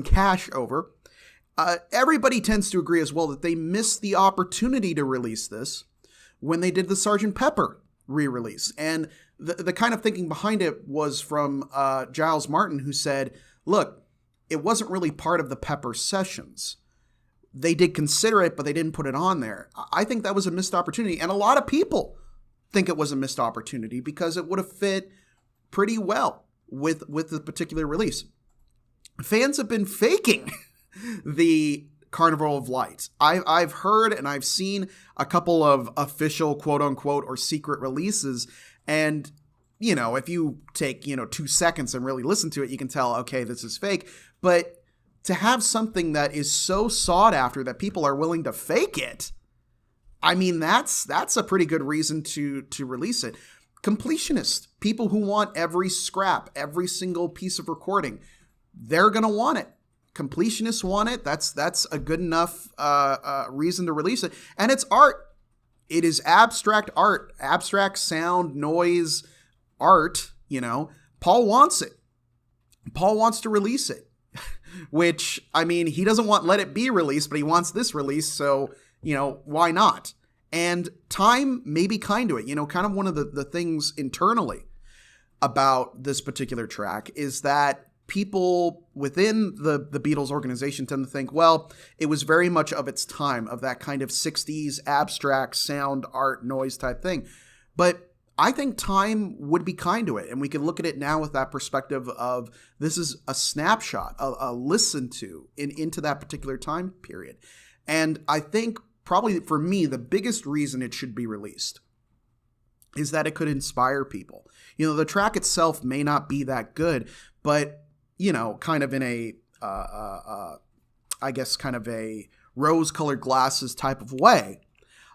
cash over. Everybody tends to agree as well that they missed the opportunity to release this when they did the Sgt. Pepper re-release. And the kind of thinking behind it was from Giles Martin, who said, look, it wasn't really part of the Pepper sessions. They did consider it, but they didn't put it on there. I think that was a missed opportunity. And a lot of people think it was a missed opportunity because it would have fit pretty well with the particular release. Fans have been faking the Carnival of Light. I've heard and I've seen a couple of official quote-unquote or secret releases, and if you take 2 seconds and really listen to it, you can tell, okay, this is fake. But to have something that is so sought after that people are willing to fake it, I mean, that's a pretty good reason to release it. Completionists, people who want every scrap, every single piece of recording, they're gonna want it. Completionists want it. That's a good enough reason to release it. And it's art. It is abstract art, abstract sound, noise, art. Paul wants it. Paul wants to release it, which, I mean, he doesn't want Let It Be released, but he wants this released. So, why not? And time may be kind to it. Kind of one of the things internally about this particular track is that people within the Beatles organization tend to think, well, it was very much of its time, of that kind of 60s abstract sound, art, noise type thing. But I think time would be kind to it. And we can look at it now with that perspective of this is a snapshot, a listen to into that particular time period. And I think probably for me, the biggest reason it should be released is that it could inspire people. The track itself may not be that good, but kind of in a, I guess, kind of a rose-colored glasses type of way,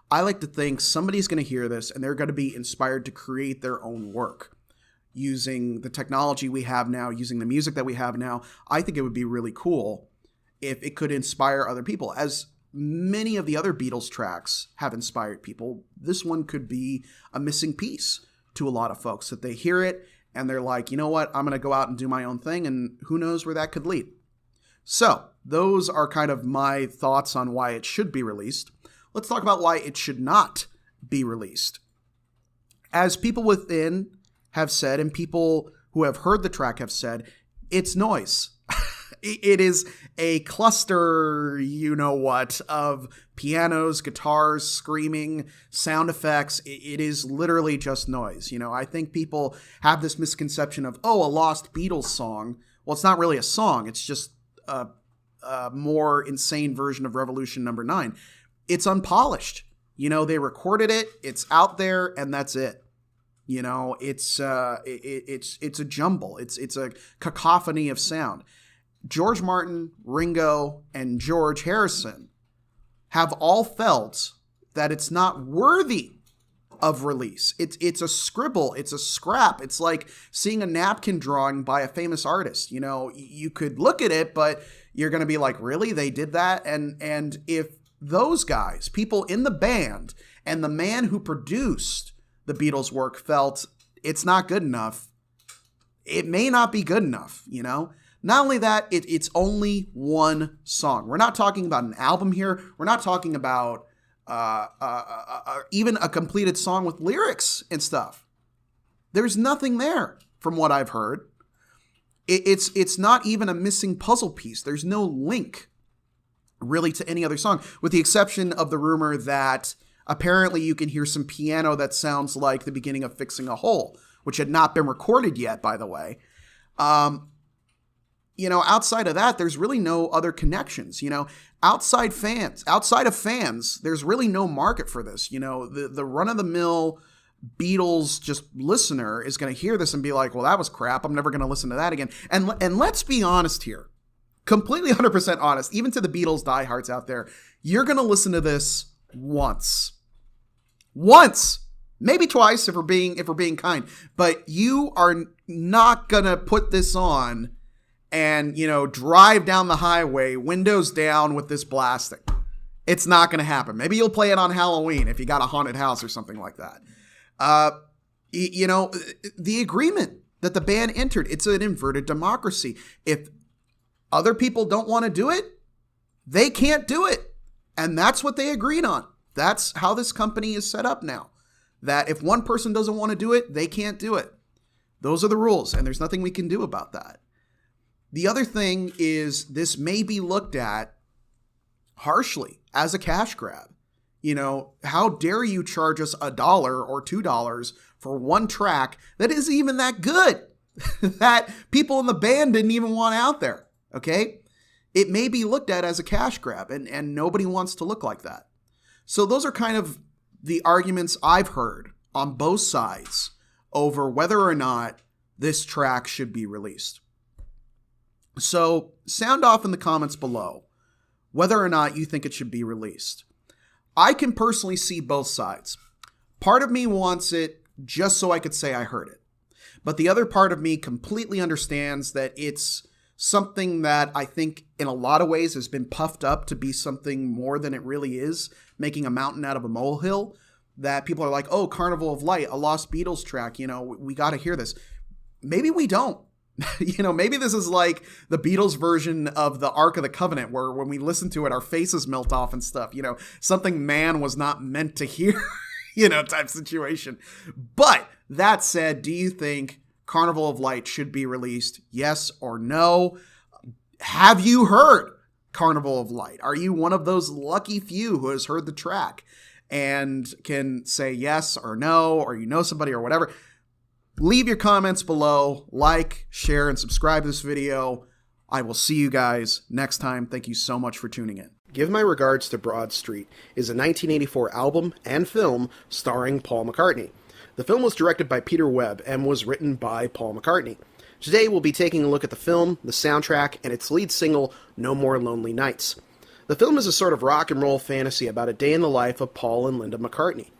I like to think somebody's going to hear this and they're going to be inspired to create their own work. Using the technology we have now, using the music that we have now, I think it would be really cool if it could inspire other people. As many of the other Beatles tracks have inspired people, this one could be a missing piece to a lot of folks, that they hear it and they're like, you know what, I'm going to go out and do my own thing, and who knows where that could lead. So those are kind of my thoughts on why it should be released. Let's talk about why it should not be released. As people within have said, and people who have heard the track have said, it's noise. It is a cluster, you know what, of pianos, guitars, screaming, sound effects. It is literally just noise. You know, I think people have this misconception of, oh, a lost Beatles song. Well, it's not really a song. It's just a more insane version of Revolution Number 9. It's unpolished. You know, they recorded it. It's out there, and that's it. You know, it's a jumble. It's a cacophony of sound. George Martin, Ringo, and George Harrison have all felt that it's not worthy of release. It's a scribble. It's a scrap. It's like seeing a napkin drawing by a famous artist. You know, you could look at it, but you're going to be like, really? They did that? And if those guys, people in the band, and the man who produced the Beatles' work felt it's not good enough, it may not be good enough, you know? Not only that, it's only one song. We're not talking about an album here. We're not talking about even a completed song with lyrics and stuff. There's nothing there from what I've heard. It's not even a missing puzzle piece. There's no link really to any other song, with the exception of the rumor that apparently you can hear some piano that sounds like the beginning of Fixing a Hole, which had not been recorded yet, by the way. You know, outside of that, there's really no other connections. You know, outside of fans, there's really no market for this. You know, the run-of-the-mill Beatles just listener is going to hear this and be like, well, that was crap. I'm never going to listen to that again. And let's be honest here. Completely 100% honest, even to the Beatles diehards out there, you're going to listen to this once, maybe twice if we're being kind, but you are not going to put this on and, you know, drive down the highway, windows down with this blasting. It's not going to happen. Maybe you'll play it on Halloween if you got a haunted house or something like that. You know, the agreement that the band entered, it's an inverted democracy. If other people don't want to do it, they can't do it. And that's what they agreed on. That's how this company is set up now. That if one person doesn't want to do it, they can't do it. Those are the rules, and there's nothing we can do about that. The other thing is this may be looked at harshly as a cash grab. You know, how dare you charge us $1 or $2 for one track that isn't even that good, that people in the band didn't even want out there, okay? It may be looked at as a cash grab, and nobody wants to look like that. So those are kind of the arguments I've heard on both sides over whether or not this track should be released. So sound off in the comments below whether or not you think it should be released. I can personally see both sides. Part of me wants it just so I could say I heard it. But the other part of me completely understands that it's something that I think in a lot of ways has been puffed up to be something more than it really is, making a mountain out of a molehill, that people are like, oh, Carnival of Light, a lost Beatles track, you know, we got to hear this. Maybe we don't. You know, maybe this is like the Beatles version of the Ark of the Covenant, where when we listen to it, our faces melt off and stuff, you know, something man was not meant to hear, you know, type situation. But that said, do you think Carnival of Light should be released? Yes or no? Have you heard Carnival of Light? Are you one of those lucky few who has heard the track and can say yes or no, or you know somebody or whatever? Leave your comments below, like, share, and subscribe to this video. I will see you guys next time. Thank you so much for tuning in. Give My Regards to Broad Street is a 1984 album and film starring Paul McCartney. The film was directed by Peter Webb and was written by Paul McCartney. Today we'll be taking a look at the film, the soundtrack, and its lead single, No More Lonely Nights. The film is a sort of rock and roll fantasy about a day in the life of Paul and Linda McCartney.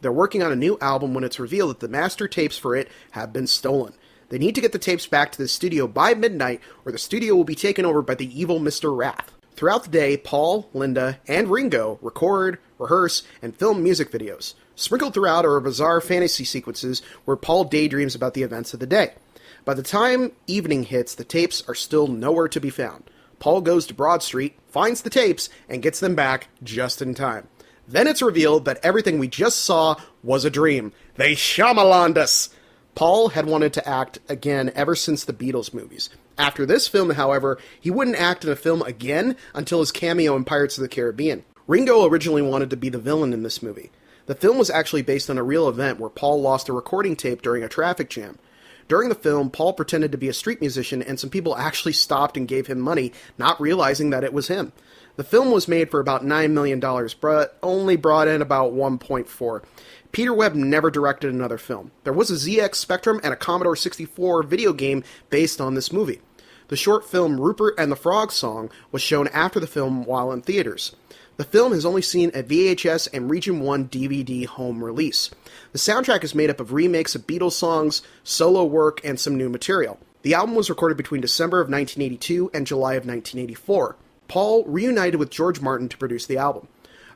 They're working on a new album when it's revealed that the master tapes for it have been stolen. They need to get the tapes back to the studio by midnight, or the studio will be taken over by the evil Mr. Wrath. Throughout the day, Paul, Linda, and Ringo record, rehearse, and film music videos. Sprinkled throughout are bizarre fantasy sequences where Paul daydreams about the events of the day. By the time evening hits, the tapes are still nowhere to be found. Paul goes to Broad Street, finds the tapes, and gets them back just in time. Then it's revealed that everything we just saw was a dream. They Shyamalan'd us! Paul had wanted to act again ever since the Beatles movies. After this film, however, he wouldn't act in a film again until his cameo in Pirates of the Caribbean. Ringo originally wanted to be the villain in this movie. The film was actually based on a real event where Paul lost a recording tape during a traffic jam. During the film, Paul pretended to be a street musician, and some people actually stopped and gave him money, not realizing that it was him. The film was made for about $9 million, but only brought in about $1.4. Peter Webb never directed another film. There was a ZX Spectrum and a Commodore 64 video game based on this movie. The short film Rupert and the Frog Song was shown after the film while in theaters. The film has only seen a VHS and Region 1 DVD home release. The soundtrack is made up of remakes of Beatles songs, solo work, and some new material. The album was recorded between December of 1982 and July of 1984. Paul reunited with George Martin to produce the album.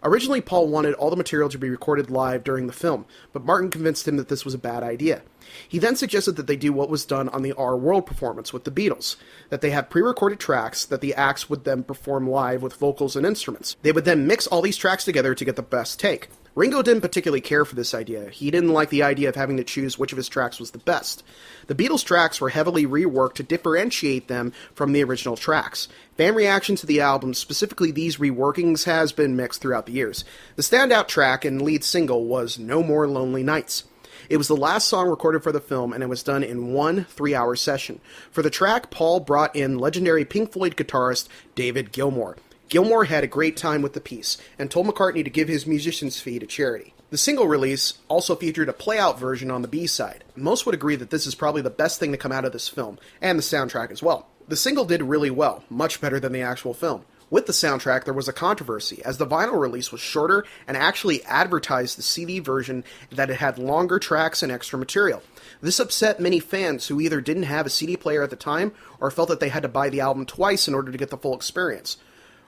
Originally, Paul wanted all the material to be recorded live during the film, but Martin convinced him that this was a bad idea. He then suggested that they do what was done on the Our World performance with the Beatles, that they have pre-recorded tracks that the acts would then perform live with vocals and instruments. They would then mix all these tracks together to get the best take. Ringo didn't particularly care for this idea. He didn't like the idea of having to choose which of his tracks was the best. The Beatles' tracks were heavily reworked to differentiate them from the original tracks. Fan reaction to the album, specifically these reworkings, has been mixed throughout the years. The standout track and lead single was No More Lonely Nights. It was the last song recorded for the film, and it was done in one 3-hour session. For the track, Paul brought in legendary Pink Floyd guitarist David Gilmour. Gilmour had a great time with the piece, and told McCartney to give his musician's fee to charity. The single release also featured a play-out version on the B-side. Most would agree that this is probably the best thing to come out of this film, and the soundtrack as well. The single did really well, much better than the actual film. With the soundtrack, there was a controversy, as the vinyl release was shorter and actually advertised the CD version that it had longer tracks and extra material. This upset many fans who either didn't have a CD player at the time or felt that they had to buy the album twice in order to get the full experience.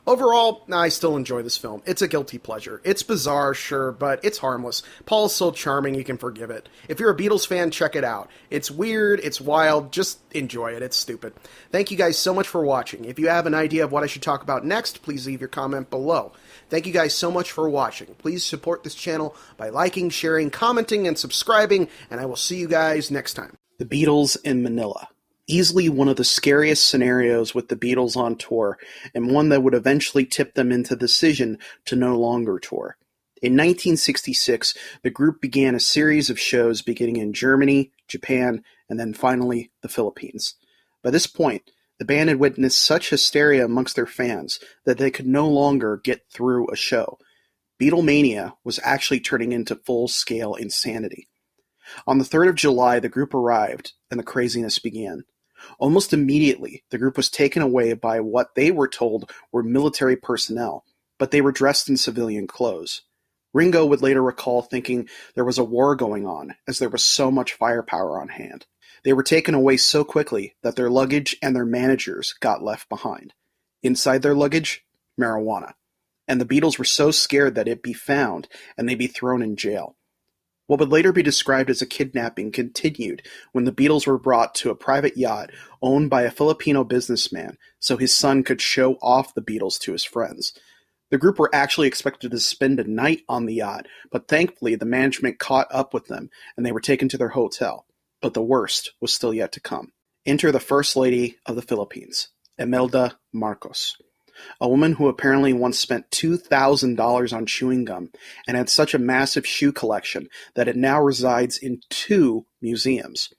Overall, I still enjoy this film. It's a guilty pleasure. It's bizarre, sure, but it's harmless. Paul's so charming you can forgive it. If you're a Beatles fan, check it out. It's weird, it's wild, just enjoy it. It's stupid. Thank you guys so much for watching. If you have an idea of what I should talk about next, please leave your comment below. Thank you guys so much for watching. Please support this channel by liking, sharing, commenting, and subscribing, and I will see you guys next time. The Beatles in Manila. Easily one of the scariest scenarios with the Beatles on tour, and one that would eventually tip them into the decision to no longer tour. In 1966, the group began a series of shows beginning in Germany, Japan, and then finally the Philippines. By this point, the band had witnessed such hysteria amongst their fans that they could no longer get through a show. Beatlemania was actually turning into full-scale insanity. On the 3rd of July, the group arrived, and the craziness began. Almost immediately, the group was taken away by what they were told were military personnel, but they were dressed in civilian clothes. Ringo would later recall thinking there was a war going on, as there was so much firepower on hand. They were taken away so quickly that their luggage and their managers got left behind. Inside their luggage, marijuana. And the Beatles were so scared that it'd be found, and they'd be thrown in jail. What would later be described as a kidnapping continued when the Beatles were brought to a private yacht owned by a Filipino businessman so his son could show off the Beatles to his friends. The group were actually expected to spend a night on the yacht, but thankfully the management caught up with them and they were taken to their hotel. But the worst was still yet to come. Enter the First Lady of the Philippines, Imelda Marcos. A woman who apparently once spent $2,000 on chewing gum and had such a massive shoe collection that it now resides in 2 museums.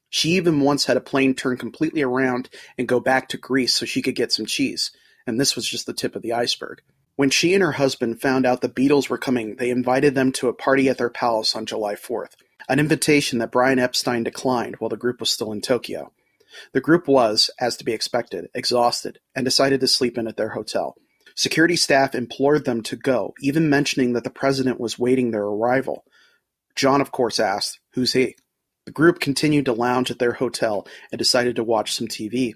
She even once had a plane turn completely around and go back to Greece so she could get some cheese, and this was just the tip of the iceberg. When she and her husband found out the Beatles were coming, they invited them to a party at their palace on July 4th, an invitation that Brian Epstein declined while the group was still in Tokyo. The group was, as to be expected, exhausted, and decided to sleep in at their hotel. Security staff implored them to go, even mentioning that the president was waiting their arrival. John, of course, asked, "Who's he?" The group continued to lounge at their hotel and decided to watch some TV.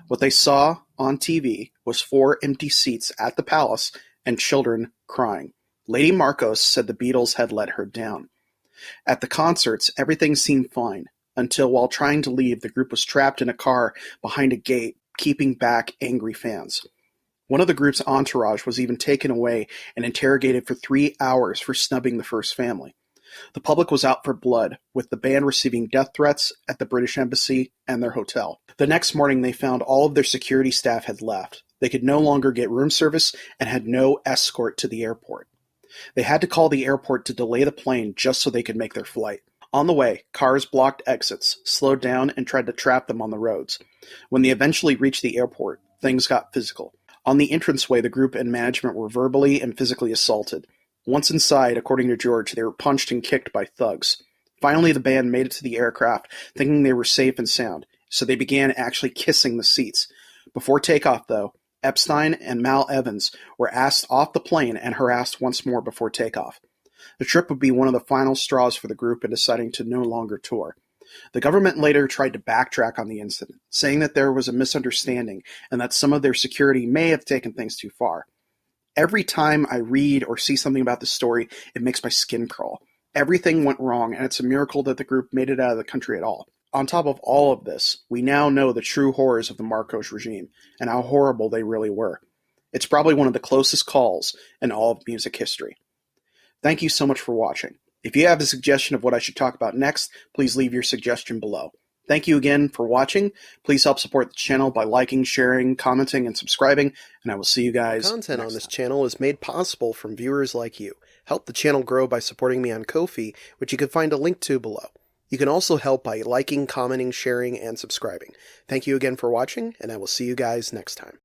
What they saw on TV was 4 empty seats at the palace and children crying. Lady Marcos said the Beatles had let her down. At the concerts, everything seemed fine, until while trying to leave, the group was trapped in a car behind a gate, keeping back angry fans. One of the group's entourage was even taken away and interrogated for 3 hours for snubbing the first family. The public was out for blood, with the band receiving death threats at the British Embassy and their hotel. The next morning, they found all of their security staff had left. They could no longer get room service and had no escort to the airport. They had to call the airport to delay the plane just so they could make their flight. On the way, cars blocked exits, slowed down, and tried to trap them on the roads. When they eventually reached the airport, things got physical. On the entranceway, the group and management were verbally and physically assaulted. Once inside, according to George, they were punched and kicked by thugs. Finally, the band made it to the aircraft, thinking they were safe and sound, so they began actually kissing the seats. Before takeoff, though, Epstein and Mal Evans were asked off the plane and harassed once more before takeoff. The trip would be one of the final straws for the group in deciding to no longer tour. The government later tried to backtrack on the incident, saying that there was a misunderstanding and that some of their security may have taken things too far. Every time I read or see something about this story, it makes my skin crawl. Everything went wrong, and it's a miracle that the group made it out of the country at all. On top of all of this, we now know the true horrors of the Marcos regime and how horrible they really were. It's probably one of the closest calls in all of music history. Thank you so much for watching. If you have a suggestion of what I should talk about next, please leave your suggestion below. Thank you again for watching. Please help support the channel by liking, sharing, commenting, and subscribing, and I will see you guys Content next on this time. channel is made possible from viewers like you. Help the channel grow by supporting me on Ko-fi, which you can find a link to below. You can also help by liking, commenting, sharing, and subscribing. Thank you again for watching, and I will see you guys next time.